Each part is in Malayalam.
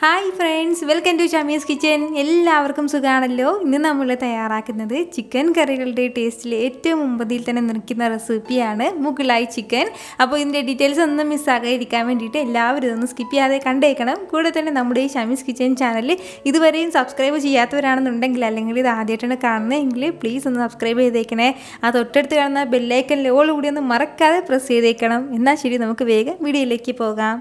Hi friends, welcome to Shami's kitchen. എല്ലാവർക്കും സുഖമാണല്ലോ. ഇന്ന് നമ്മൾ തയ്യാറാക്കുന്നത് ചിക്കൻ കറികളുടെ ടേസ്റ്റിൽ ഏറ്റവും മുമ്പതിൽ തന്നെ നിൽക്കുന്ന റെസിപ്പിയാണ് മുഗ്ലായ് ചിക്കൻ. അപ്പോൾ ഇതിൻ്റെ ഡീറ്റെയിൽസ് ഒന്നും മിസ്സാകാതിരിക്കാൻ വേണ്ടിയിട്ട് എല്ലാവരും ഇതൊന്ന് സ്കിപ്പ് ചെയ്യാതെ കണ്ടേക്കണം. കൂടെ തന്നെ നമ്മുടെ ഈ ഷമീസ് കിച്ചൻ ചാനൽ ഇതുവരെയും സബ്സ്ക്രൈബ് ചെയ്യാത്തവരാണെന്നുണ്ടെങ്കിൽ, അല്ലെങ്കിൽ ഇത് ആദ്യമായിട്ടാണ് കാണുന്നതെങ്കിൽ പ്ലീസ് ഒന്ന് സബ്സ്ക്രൈബ് ചെയ്തേക്കണേ. ആ തൊട്ടടുത്ത് കാണുന്ന ബെല്ലൈക്കൻ ഓൾ കൂടി ഒന്ന് മറക്കാതെ പ്രസ് ചെയ്തേക്കണം. എന്നാൽ ശരി, നമുക്ക് വേഗം വീഡിയോയിലേക്ക് പോകാം.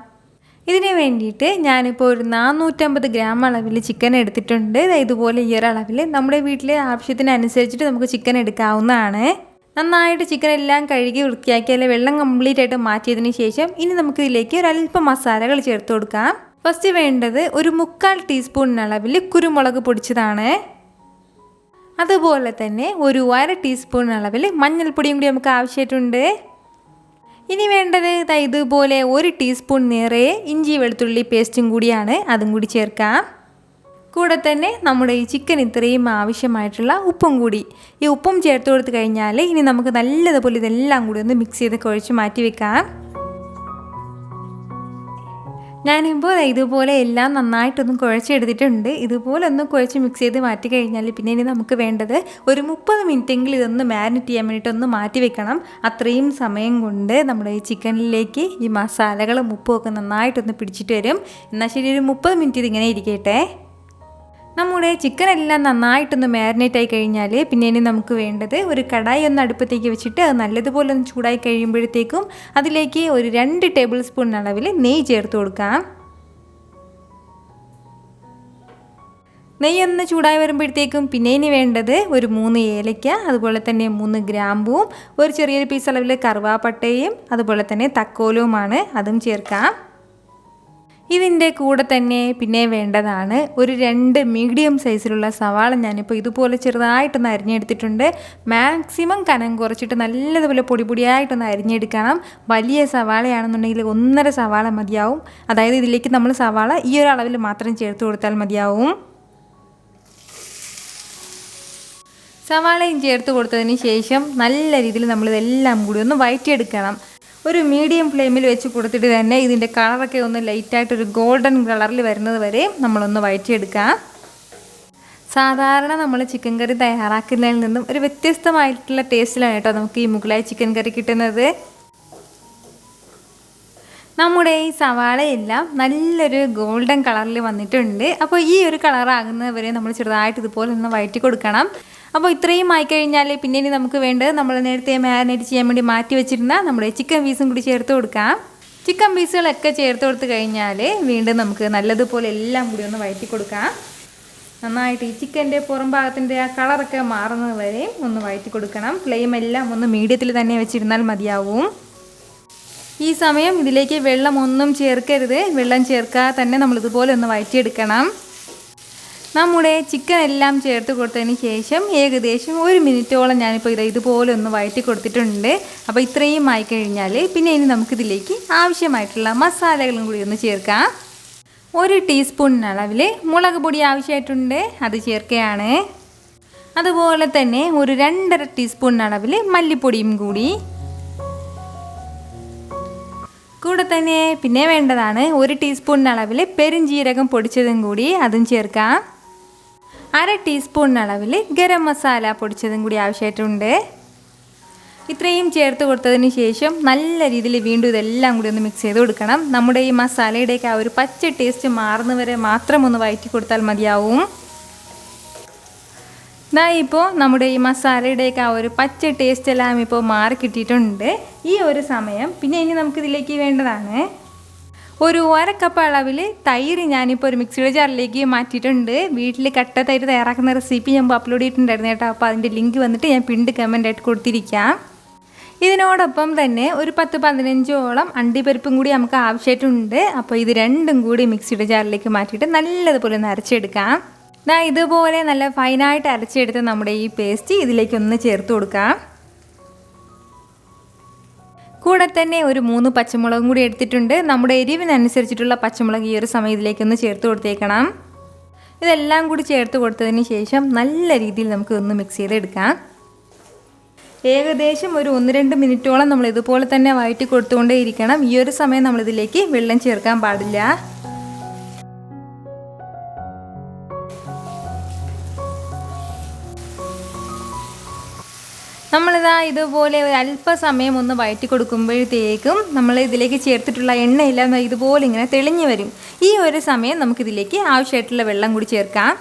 ഇതിന് വേണ്ടിയിട്ട് ഞാനിപ്പോൾ ഒരു 450 ഗ്രാം അളവിൽ ചിക്കൻ എടുത്തിട്ടുണ്ട്. ഇതുപോലെ ഈ ഒരു അളവിൽ നമ്മുടെ വീട്ടിലെ ആവശ്യത്തിനനുസരിച്ചിട്ട് നമുക്ക് ചിക്കൻ എടുക്കാവുന്നതാണ്. നന്നായിട്ട് ചിക്കൻ എല്ലാം കഴുകി വൃത്തിയാക്കിയാൽ വെള്ളം കംപ്ലീറ്റ് ആയിട്ട് മാറ്റിയതിന് ശേഷം ഇനി നമുക്ക് ഇതിലേക്ക് ഒരല്പം മസാലകൾ ചേർത്ത് കൊടുക്കാം. ഫസ്റ്റ് വേണ്ടത് ഒരു 1/4 ടീസ്പൂൺ അളവിൽ കുരുമുളക് പൊടിച്ചതാണ്. അതുപോലെ തന്നെ ഒരു 1/2 ടീസ്പൂൺ അളവിൽ മഞ്ഞൾപ്പൊടിയും കൂടി നമുക്ക് ആവശ്യമായിട്ടുണ്ട്. ഇനി വേണ്ടത് ഇതുപോലെ 1 ടീസ്പൂൺ നിറയെ ഇഞ്ചി വെളുത്തുള്ളി പേസ്റ്റും കൂടിയാണ്, അതും കൂടി ചേർക്കാം. കൂടെ തന്നെ നമ്മുടെ ഈ ചിക്കൻ ഇത്രയും ആവശ്യമായിട്ടുള്ള ഉപ്പും കൂടി. ഈ ഉപ്പും ചേർത്ത് കൊടുത്ത് കഴിഞ്ഞാൽ ഇനി നമുക്ക് നല്ലതുപോലെ ഇതെല്ലാം കൂടി ഒന്ന് മിക്സ് ചെയ്ത് കുഴച്ച് മാറ്റി വെക്കാം. ഞാനിപ്പോൾ ഇതുപോലെ എല്ലാം നന്നായിട്ടൊന്ന് കുഴച്ചെടുത്തിട്ടുണ്ട്. ഇതുപോലെ ഒന്ന് കുഴച്ച് മിക്സ് ചെയ്ത് മാറ്റി കഴിഞ്ഞാൽ പിന്നെ ഇനി നമുക്ക് വേണ്ടത് ഒരു 30 മിനിറ്റെങ്കിലും ഇതൊന്ന് മാരിനേറ്റ് ചെയ്യാൻ വേണ്ടിയിട്ടൊന്ന് മാറ്റി വെക്കണം. അത്രയും സമയം കൊണ്ട് നമ്മുടെ ഈ ചിക്കനിലേക്ക് ഈ മസാലകളും ഉപ്പും ഒക്കെ നന്നായിട്ടൊന്ന് പിടിച്ചിട്ട് വരും. എന്നാൽ ശരി, ഒരു 30 മിനിറ്റ് ഇതിങ്ങനെ ഇരിക്കട്ടെ. നമ്മുടെ ചിക്കൻ എല്ലാം നന്നായിട്ടൊന്ന് മാരിനേറ്റ് ആയി കഴിഞ്ഞാൽ പിന്നെ ഇനി നമുക്ക് വേണ്ടത് ഒരു കടായി ഒന്ന് അടുപ്പത്തേക്ക് വെച്ചിട്ട് അത് നല്ലതുപോലെ ഒന്ന് ചൂടായി കഴിയുമ്പോഴത്തേക്കും അതിലേക്ക് ഒരു 2 ടേബിൾ സ്പൂൺ അളവിൽ നെയ്യ് ചേർത്ത് കൊടുക്കാം. നെയ്യൊന്ന് ചൂടായി വരുമ്പോഴത്തേക്കും പിന്നെ ഇനി വേണ്ടത് ഒരു 3 ഏലയ്ക്ക, അതുപോലെ തന്നെ 3 ഗ്രാമ്പൂവും ഒരു ചെറിയൊരു പീസ് അളവിൽ കറുവാപ്പട്ടയും അതുപോലെ തന്നെ തക്കോലവുമാണ്, അതും ചേർക്കാം. ഇതിൻ്റെ കൂടെ തന്നെ പിന്നെ വേണ്ടതാണ് ഒരു 2 മീഡിയം സൈസിലുള്ള സവാള. ഞാനിപ്പോൾ ഇതുപോലെ ചെറുതായിട്ടൊന്ന് അരിഞ്ഞെടുത്തിട്ടുണ്ട്. മാക്സിമം കനം കുറച്ചിട്ട് നല്ലതുപോലെ പൊടിയായിട്ടൊന്ന് അരിഞ്ഞെടുക്കണം. വലിയ സവാളയാണെന്നുണ്ടെങ്കിൽ 1.5 സവാള മതിയാവും. അതായത് ഇതിലേക്ക് നമ്മൾ സവാള ഈ ഒരു അളവിൽ മാത്രം ചേർത്ത് കൊടുത്താൽ മതിയാവും. സവാളയും ചേർത്ത് കൊടുത്തതിന് ശേഷം നല്ല രീതിയിൽ നമ്മളിതെല്ലാം കൂടി ഒന്ന് വഴറ്റിയെടുക്കണം. ഒരു മീഡിയം ഫ്ലെയിമിൽ വെച്ച് കൊടുത്തിട്ട് തന്നെ ഇതിൻ്റെ കളറൊക്കെ ഒന്ന് ലൈറ്റായിട്ടൊരു ഗോൾഡൻ കളറിൽ വരുന്നത് വരെ നമ്മളൊന്ന് വഴറ്റിയെടുക്കാം. സാധാരണ നമ്മൾ ചിക്കൻ കറി തയ്യാറാക്കുന്നതിൽ നിന്നും ഒരു വ്യത്യസ്തമായിട്ടുള്ള ടേസ്റ്റിലാണ് കേട്ടോ നമുക്ക് ഈ മുഗ്ലായ് ചിക്കൻ കറി കിട്ടുന്നത്. നമ്മുടെ ഈ സവാളയെല്ലാം നല്ലൊരു ഗോൾഡൻ കളറിൽ വന്നിട്ടുണ്ട്. അപ്പോൾ ഈ ഒരു കളറാകുന്നത് വരെ നമ്മൾ ചെറുതായിട്ട് ഇതുപോലെ ഒന്ന് വഴറ്റി കൊടുക്കണം. അപ്പോൾ ഇത്രയും ആയിക്കഴിഞ്ഞാൽ പിന്നെ ഇനി നമുക്ക് വേണ്ടത് നമ്മൾ നേരത്തെ മാരിനേറ്റ് ചെയ്യാൻ വേണ്ടി മാറ്റി വെച്ചിരുന്ന നമ്മുടെ ചിക്കൻ പീസും കൂടി ചേർത്ത് കൊടുക്കാം. ചിക്കൻ പീസുകളൊക്കെ ചേർത്ത് കൊടുത്ത് കഴിഞ്ഞാൽ വീണ്ടും നമുക്ക് നല്ലതുപോലെ എല്ലാം കൂടി ഒന്ന് വഴറ്റി കൊടുക്കാം. നന്നായിട്ട് ഈ ചിക്കൻ്റെ പുറം ഭാഗത്തിൻ്റെ ആ കളറൊക്കെ മാറുന്നത് വരെ ഒന്ന് വഴറ്റി കൊടുക്കണം. ഫ്ലെയിം എല്ലാം ഒന്ന് മീഡിയത്തിൽ തന്നെ വെച്ചിരുന്നാൽ മതിയാവും. ഈ സമയം ഇതിലേക്ക് വെള്ളം ഒന്നും ചേർക്കരുത്. വെള്ളം ചേർക്കാതെ തന്നെ നമ്മളിതുപോലെ ഒന്ന് വഴറ്റിയെടുക്കണം. നമ്മുടെ ചിക്കൻ എല്ലാം ചേർത്ത് കൊടുത്തതിന് ശേഷം ഏകദേശം 1 മിനിറ്റോളം ഞാനിപ്പോൾ ഇതുപോലെ ഒന്ന് വഴറ്റി കൊടുത്തിട്ടുണ്ട്. അപ്പോൾ ഇത്രയും ആയിക്കഴിഞ്ഞാൽ പിന്നെ ഇനി നമുക്കിതിലേക്ക് ആവശ്യമായിട്ടുള്ള മസാലകളും കൂടി ഒന്ന് ചേർക്കാം. 1 ടീസ്പൂൺ അളവിൽ മുളക് പൊടി ആവശ്യമായിട്ടുണ്ട്, അത് ചേർക്കുകയാണ്. അതുപോലെ തന്നെ ഒരു 2.5 ടീസ്പൂൺ അളവിൽ മല്ലിപ്പൊടിയും കൂടി. കൂടെ തന്നെ പിന്നെ വേണ്ടതാണ് 1 ടീസ്പൂൺ അളവിൽ പെരുംജീരകം പൊടിച്ചതും കൂടി, അതും ചേർക്കാം. 1/2 ടീസ്പൂൺ അളവിൽ ഗരം മസാല പൊടിച്ചതും കൂടി ആവശ്യമായിട്ടുണ്ട്. ഇത്രയും ചേർത്ത് കൊടുത്തതിന് ശേഷം നല്ല രീതിയിൽ വീണ്ടും ഇതെല്ലാം കൂടി ഒന്ന് മിക്സ് ചെയ്ത് കൊടുക്കണം. നമ്മുടെ ഈ മസാലയുടെയൊക്കെ ആ ഒരു പച്ച ടേസ്റ്റ് മാറുന്നവരെ മാത്രം ഒന്ന് വഴറ്റി കൊടുത്താൽ മതിയാവും. ഇപ്പോൾ നമ്മുടെ ഈ മസാലയുടെയൊക്കെ ആ ഒരു പച്ച ടേസ്റ്റ് എല്ലാം ഇപ്പോൾ മാറി കിട്ടിയിട്ടുണ്ട്. ഈ ഒരു സമയം പിന്നെ ഇനി നമുക്കിതിലേക്ക് വേണ്ടതാണ് ഒരു 1/2 കപ്പ് അളവിൽ തൈര്. ഞാനിപ്പോൾ ഒരു മിക്സിയുടെ ജാറിലേക്ക് മാറ്റിയിട്ടുണ്ട്. വീട്ടിൽ കട്ട തൈര് തയ്യാറാക്കുന്ന റെസിപ്പി ഞാൻ അപ്ലോഡ് ചെയ്തിട്ടുണ്ടായിരുന്നു കേട്ടോ. അപ്പോൾ അതിൻ്റെ ലിങ്ക് വന്നിട്ട് ഞാൻ പിണ്ട് കമൻ്റായിട്ട് കൊടുത്തിരിക്കാം. ഇതിനോടൊപ്പം തന്നെ ഒരു 10-15ഓളം അണ്ടിപ്പരിപ്പും കൂടി നമുക്ക് ആവശ്യമായിട്ടുണ്ട്. അപ്പോൾ ഇത് രണ്ടും കൂടി മിക്സിയുടെ ജാറിലേക്ക് മാറ്റിയിട്ട് നല്ലതുപോലെ ഒന്ന് അരച്ചെടുക്കാം. ഇതുപോലെ നല്ല ഫൈനായിട്ട് അരച്ചെടുത്ത് നമ്മുടെ ഈ പേസ്റ്റ് ഇതിലേക്കൊന്ന് ചേർത്ത് കൊടുക്കാം. കൂടെ തന്നെ ഒരു 3 പച്ചമുളകും കൂടി എടുത്തിട്ടുണ്ട്. നമ്മുടെ എരിവിനനുസരിച്ചിട്ടുള്ള പച്ചമുളക് ഈ ഒരു സമയം ഇതിലേക്കൊന്ന് ചേർത്ത് കൊടുത്തേക്കണം. ഇതെല്ലാം കൂടി ചേർത്ത് കൊടുത്തതിന് ശേഷം നല്ല രീതിയിൽ നമുക്ക് ഒന്ന് മിക്സ് ചെയ്തെടുക്കാം. ഏകദേശം ഒരു 1-2 മിനിറ്റോളം നമ്മൾ ഇതുപോലെ തന്നെ വഴറ്റി കൊടുത്തുകൊണ്ടേ ഇരിക്കണം. ഈ ഒരു സമയം നമ്മളിതിലേക്ക് വെള്ളം ചേർക്കാൻ പാടില്ല. നമ്മളിതാ ഇതുപോലെ ഒരു അല്പസമയം ഒന്ന് വഴറ്റി കൊടുക്കുമ്പോഴത്തേക്കും നമ്മൾ ഇതിലേക്ക് ചേർത്തിട്ടുള്ള എണ്ണയെല്ലാം ഇതുപോലെ ഇങ്ങനെ തെളിഞ്ഞു വരും. ഈ ഒരു സമയം നമുക്കിതിലേക്ക് ആവശ്യമായിട്ടുള്ള വെള്ളം കൂടി ചേർക്കാം.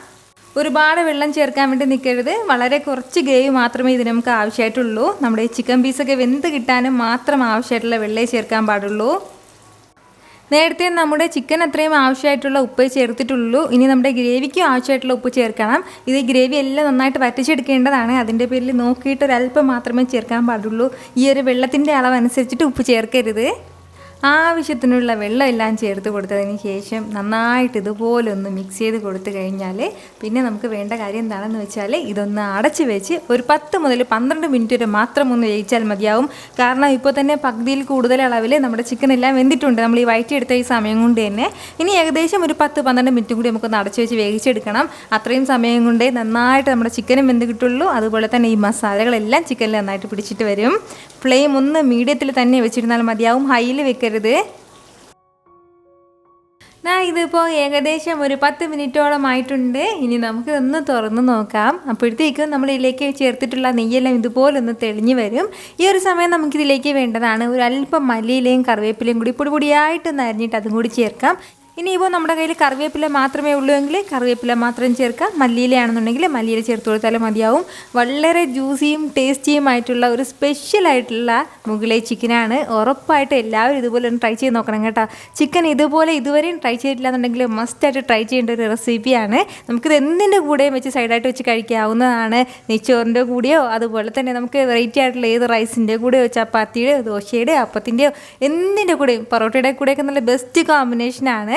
ഒരുപാട് വെള്ളം ചേർക്കാൻ വേണ്ടി നിൽക്കരുത്. വളരെ കുറച്ച് ഗ്രേവി മാത്രമേ ഇതിന് നമുക്ക് ആവശ്യമായിട്ടുള്ളൂ. നമ്മുടെ ചിക്കൻ പീസൊക്കെ വെന്ത് കിട്ടാനും മാത്രം ആവശ്യമായിട്ടുള്ള വെള്ളമേ ചേർക്കാൻ പാടുള്ളൂ. നേരത്തെ നമ്മുടെ ചിക്കൻ അത്രയും ആവശ്യമായിട്ടുള്ള ഉപ്പ് ചേർത്തിട്ടുള്ളൂ. ഇനി നമ്മുടെ ഗ്രേവിക്കും ആവശ്യമായിട്ടുള്ള ഉപ്പ് ചേർക്കണം. ഇത് ഗ്രേവി എല്ലാം നന്നായിട്ട് വറ്റിച്ചെടുക്കേണ്ടതാണ്. അതിൻ്റെ പേരിൽ നോക്കിയിട്ട് ഒരല്പം മാത്രമേ ചേർക്കാൻ പാടുള്ളൂ. ഈ ഒരു വെള്ളത്തിൻ്റെ അളവനുസരിച്ചിട്ട് ഉപ്പ് ചേർക്കരുത്. ആവശ്യത്തിനുള്ള വെള്ളം എല്ലാം ചേർത്ത് കൊടുത്തതിന് ശേഷം നന്നായിട്ട് ഇതുപോലെ ഒന്ന് മിക്സ് ചെയ്ത് കൊടുത്തു കഴിഞ്ഞാൽ പിന്നെ നമുക്ക് വേണ്ട കാര്യം എന്താണെന്ന് വെച്ചാൽ ഇതൊന്ന് അടച്ച് വെച്ച് ഒരു 10 മുതൽ 12 മിനിറ്റ് വരെ മാത്രം ഒന്ന് വേവിച്ചാൽ മതിയാവും. കാരണം ഇപ്പോൾ തന്നെ പകുതിയിൽ കൂടുതൽ അളവിൽ നമ്മുടെ ചിക്കൻ എല്ലാം വെന്തിട്ടുണ്ട് നമ്മൾ ഈ വഴറ്റിയെടുത്ത ഈ സമയം കൊണ്ട് തന്നെ. ഇനി ഏകദേശം ഒരു 10-12 മിനിറ്റ് കൂടി നമുക്കൊന്ന് അടച്ച് വെച്ച് വേവിച്ചെടുക്കണം. അത്രയും സമയം കൊണ്ടേ നന്നായിട്ട് നമ്മുടെ ചിക്കനും വെന്ത് കിട്ടുള്ളൂ. അതുപോലെ തന്നെ ഈ മസാലകളെല്ലാം ചിക്കനിൽ നന്നായിട്ട് പിടിച്ചിട്ട് വരും. ഫ്ലെയിം ഒന്ന് മീഡിയത്തിൽ തന്നെ വെച്ചിരുന്നാൽ മതിയാവും, ഹൈയിൽ വെക്കരുത്. ഇതിപ്പോൾ ഏകദേശം ഒരു 10 മിനിറ്റോളം ആയിട്ടുണ്ട്. ഇനി നമുക്കിതൊന്ന് തുറന്ന് നോക്കാം. അപ്പോഴത്തേക്കും നമ്മൾ ഇതിലേക്ക് ചേർത്തിട്ടുള്ള നെയ്യെല്ലാം ഇതുപോലെ ഒന്ന് തെളിഞ്ഞ് വരും. ഈ ഒരു സമയം നമുക്കിതിലേക്ക് വേണ്ടതാണ് ഒരു അല്പം മല്ലിയിലയും കറിവേപ്പിലയും കൂടി പൊടിയായിട്ടൊന്ന് അരിഞ്ഞിട്ട് അതും കൂടി ചേർക്കാം. ഇനിയിപ്പോൾ നമ്മുടെ കയ്യിൽ കറിവേപ്പില മാത്രമേ ഉള്ളൂ എങ്കിൽ കറിവേപ്പില മാത്രം ചേർക്കാം. മല്ലിയിലയാണെന്നുണ്ടെങ്കിൽ മല്ലിയില ചേർത്ത് കൊടുത്താലും മതിയാവും. വളരെ ജ്യൂസിയും ടേസ്റ്റിയുമായിട്ടുള്ള ഒരു സ്പെഷ്യലായിട്ടുള്ള മുഗളൈ ചിക്കനാണ്. ഉറപ്പായിട്ട് എല്ലാവരും ഇതുപോലെ ഒന്ന് ട്രൈ ചെയ്ത് നോക്കണം കേട്ടോ. ചിക്കൻ ഇതുപോലെ ഇതുവരെയും ട്രൈ ചെയ്തിട്ടില്ല എന്നുണ്ടെങ്കിൽ മസ്റ്റായിട്ട് ട്രൈ ചെയ്യേണ്ട ഒരു റെസിപ്പിയാണ്. നമുക്കിത് എന്തിൻ്റെ കൂടെയും വെച്ച് സൈഡായിട്ട് വെച്ച് കഴിക്കാവുന്നതാണ്. നെയ്ച്ചോറിൻ്റെ കൂടെയോ അതുപോലെ തന്നെ നമുക്ക് വെറൈറ്റി ആയിട്ടുള്ള ഏത് റൈസിൻ്റെ കൂടെയോ ചപ്പാത്തിയുടെയോ ദോശയുടെയോ അപ്പത്തിൻ്റെയോ എന്തിൻ്റെ കൂടെയും പൊറോട്ടയുടെ കൂടെയൊക്കെ നല്ല ബെസ്റ്റ് കോമ്പിനേഷനാണ്.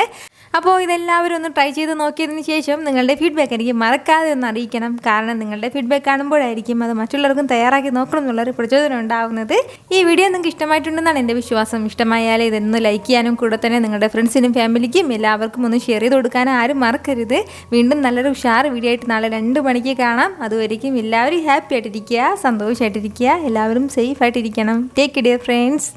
അപ്പോൾ ഇതെല്ലാവരും ഒന്ന് ട്രൈ ചെയ്ത് നോക്കിയതിന് ശേഷം നിങ്ങളുടെ ഫീഡ്ബാക്ക് എനിക്ക് മറക്കാതെ ഒന്ന് അറിയിക്കണം. കാരണം നിങ്ങളുടെ ഫീഡ്ബാക്ക് കാണുമ്പോഴായിരിക്കും അത് മറ്റുള്ളവർക്കും തയ്യാറാക്കി നോക്കണം എന്നുള്ളൊരു പ്രചോദനം ഉണ്ടാകുന്നത്. ഈ വീഡിയോ നിങ്ങൾക്ക് ഇഷ്ടമായിട്ടുണ്ടെന്നാണ് എൻ്റെ വിശ്വാസം. ഇഷ്ടമായാൽ ഇതൊന്ന് ലൈക്ക് ചെയ്യാനും കൂടെ തന്നെ നിങ്ങളുടെ ഫ്രണ്ട്സിനും ഫാമിലിക്കും എല്ലാവർക്കും ഒന്ന് ഷെയർ ചെയ്ത് കൊടുക്കാനും ആരും മറക്കരുത്. വീണ്ടും നല്ലൊരു ഉഷാർ വീഡിയോ ആയിട്ട് നാളെ 2 മണിക്ക് കാണാം. അതുവരെയും എല്ലാവരും ഹാപ്പി ആയിട്ടിരിക്കുക, സന്തോഷമായിട്ടിരിക്കുക, എല്ലാവരും സേഫ് ആയിട്ടിരിക്കണം. Take care friends.